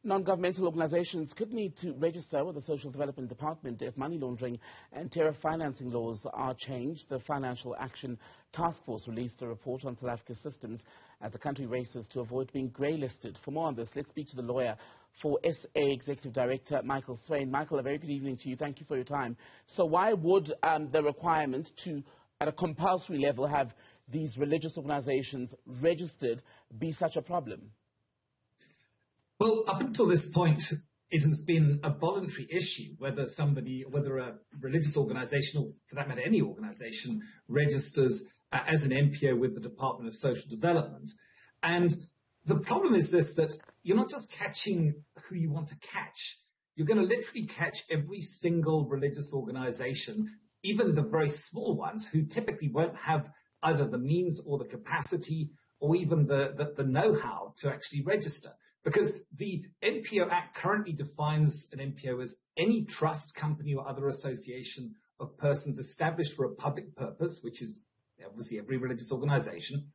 Non-governmental organizations could need to register with the Social Development Department if money laundering and terror financing laws are changed. The Financial Action Task Force released a report on South Africa's systems as the country races to avoid being greylisted. For more on this, let's speak to the lawyer for SA Executive Director, Michael Swain. Michael, a very good evening to you. Thank you for your time. So why would the requirement to, at a compulsory level, have these religious organizations registered be such a problem? Well, up until this point, it has been a voluntary issue whether a religious organization, or for that matter any organization, registers as an NPO with the Department of Social Development. And the problem is this, that you're not just catching who you want to catch. You're going to literally catch every single religious organization, even the very small ones, who typically won't have either the means or the capacity or even the know-how to actually register. Because the NPO Act currently defines an NPO as any trust, company or other association of persons established for a public purpose, which is obviously every religious organization,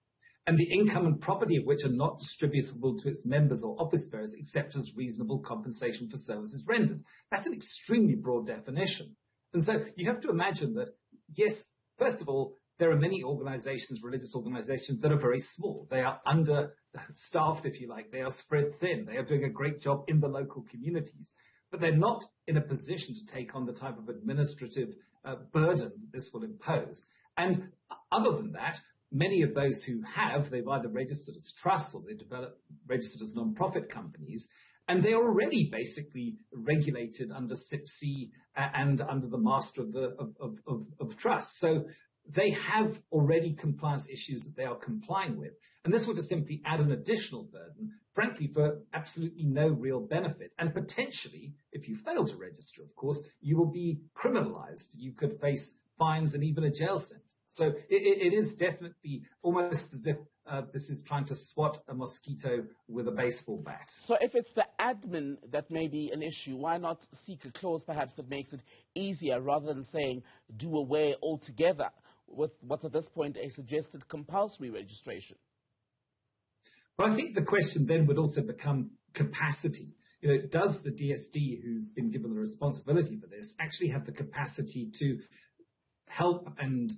and the income and property of which are not distributable to its members or office bearers except as reasonable compensation for services rendered. That's an extremely broad definition. And so you have to imagine that, yes, first of all, there are many organizations, religious organizations, that are very small. They are understaffed, if you like. They are spread thin. They are doing a great job in the local communities. But they're not in a position to take on the type of administrative burden this will impose. And other than that, many of those who have, they've either registered as trusts or they've registered as non-profit companies. And they are already basically regulated under SIPC and under the Master of Trust. So they have already compliance issues that they are complying with. And this will just simply add an additional burden, frankly, for absolutely no real benefit. And potentially, if you fail to register, of course, you will be criminalized. You could face fines and even a jail sentence. So it is definitely almost as if this is trying to swat a mosquito with a baseball bat. So if it's the admin that may be an issue, why not seek a clause perhaps that makes it easier rather than saying do away altogether with what's at this point a suggested compulsory registration? Well, I think the question then would also become capacity. Does the DSD, who's been given the responsibility for this, actually have the capacity to help and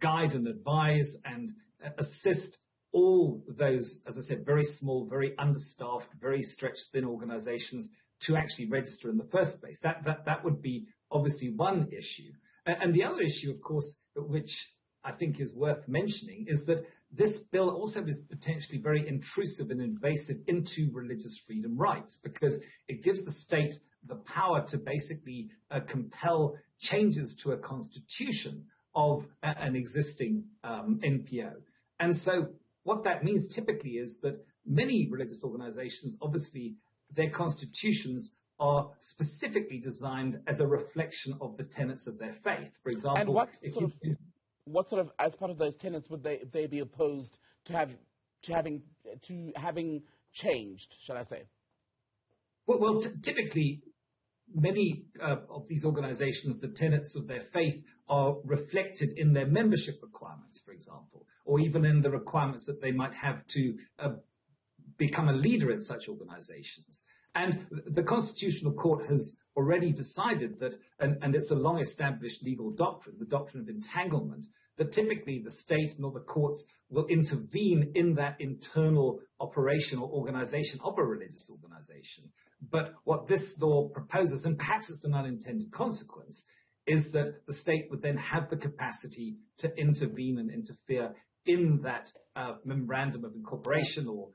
guide and advise and assist all those, as I said, very small, very understaffed, very stretched thin organizations to actually register in the first place? That would be obviously one issue. And the other issue, of course, which I think is worth mentioning, is that this bill also is potentially very intrusive and invasive into religious freedom rights, because it gives the state the power to basically compel changes to a constitution of an existing NPO. And so what that means typically is that many religious organizations, obviously, their constitutions are specifically designed as a reflection of the tenets of their faith. For example, and what sort of, as part of those tenets, would they be opposed to having changed, shall I say? Well, typically, many of these organizations, the tenets of their faith are reflected in their membership requirements, for example, or even in the requirements that they might have to become a leader in such organizations. And the Constitutional Court has already decided that, and it's a long-established legal doctrine, the doctrine of entanglement, that typically the state nor the courts will intervene in that internal operation or organization of a religious organization. But what this law proposes, and perhaps it's an unintended consequence, is that the state would then have the capacity to intervene and interfere in that memorandum of incorporation or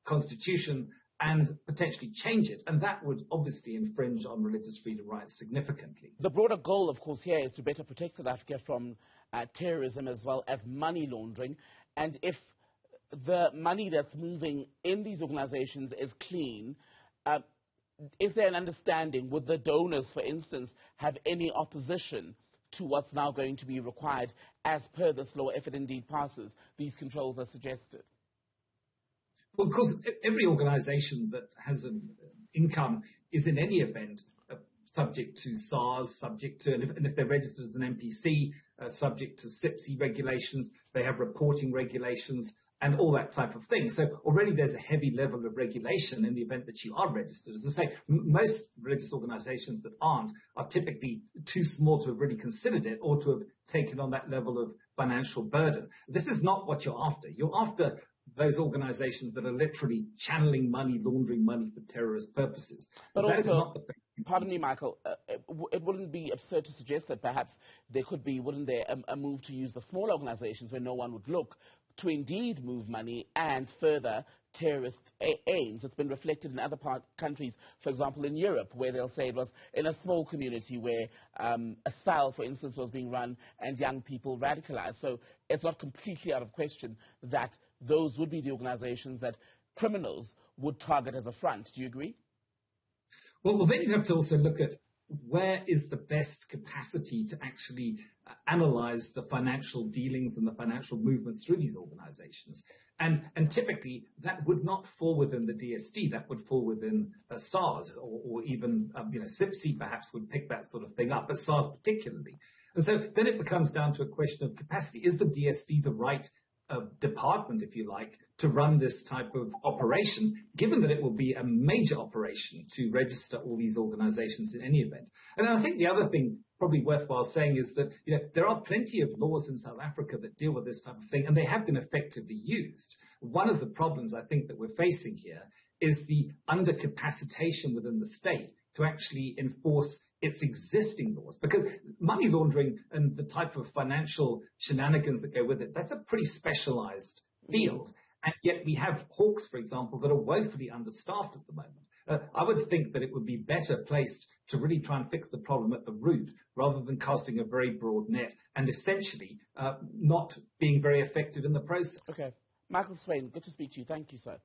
constitution and potentially change it. And that would obviously infringe on religious freedom rights significantly. The broader goal, of course, here is to better protect South Africa from terrorism as well as money laundering. And if the money that's moving in these organizations is clean, is there an understanding, would the donors, for instance, have any opposition to what's now going to be required as per this law, if it indeed passes? These controls are suggested. Well, of course, every organization that has an income is in any event subject to SARS, subject to, and if they're registered as an NPC, subject to SIPC regulations. They have reporting regulations and all that type of thing. So already there's a heavy level of regulation in the event that you are registered. As I say, most religious organizations that aren't are typically too small to have really considered it or to have taken on that level of financial burden. This is not what you're after. You're after those organizations that are literally channeling money, laundering money for terrorist purposes. But that also, is not the thing. pardon me, Michael, it wouldn't be absurd to suggest that perhaps there could be, wouldn't there, a move to use the small organizations where no one would look to indeed move money and further terrorist aims. It's been reflected in other countries, for example, in Europe, where they'll say it was in a small community where a cell, for instance, was being run and young people radicalized. So it's not completely out of question that those would be the organizations that criminals would target as a front. Do you agree? Well, then you have to also look at where is the best capacity to actually analyze the financial dealings and the financial movements through these organizations. And typically, that would not fall within the DSD. That would fall within SARS or even SIPC perhaps would pick that sort of thing up, but SARS particularly. And so then it becomes down to a question of capacity. Is the DSD the right department, if you like, to run this type of operation, given that it will be a major operation to register all these organizations in any event? And I think the other thing probably worthwhile saying is that there are plenty of laws in South Africa that deal with this type of thing, and they have been effectively used. One of the problems I think that we're facing here is the undercapacitation within the state to actually enforce its existing laws, because money laundering and the type of financial shenanigans that go with it, that's a pretty specialized field. And yet we have hawks, for example, that are woefully understaffed at the moment. I would think that it would be better placed to really try and fix the problem at the root rather than casting a very broad net and essentially not being very effective in the process. Okay. Michael Swain, good to speak to you. Thank you, sir.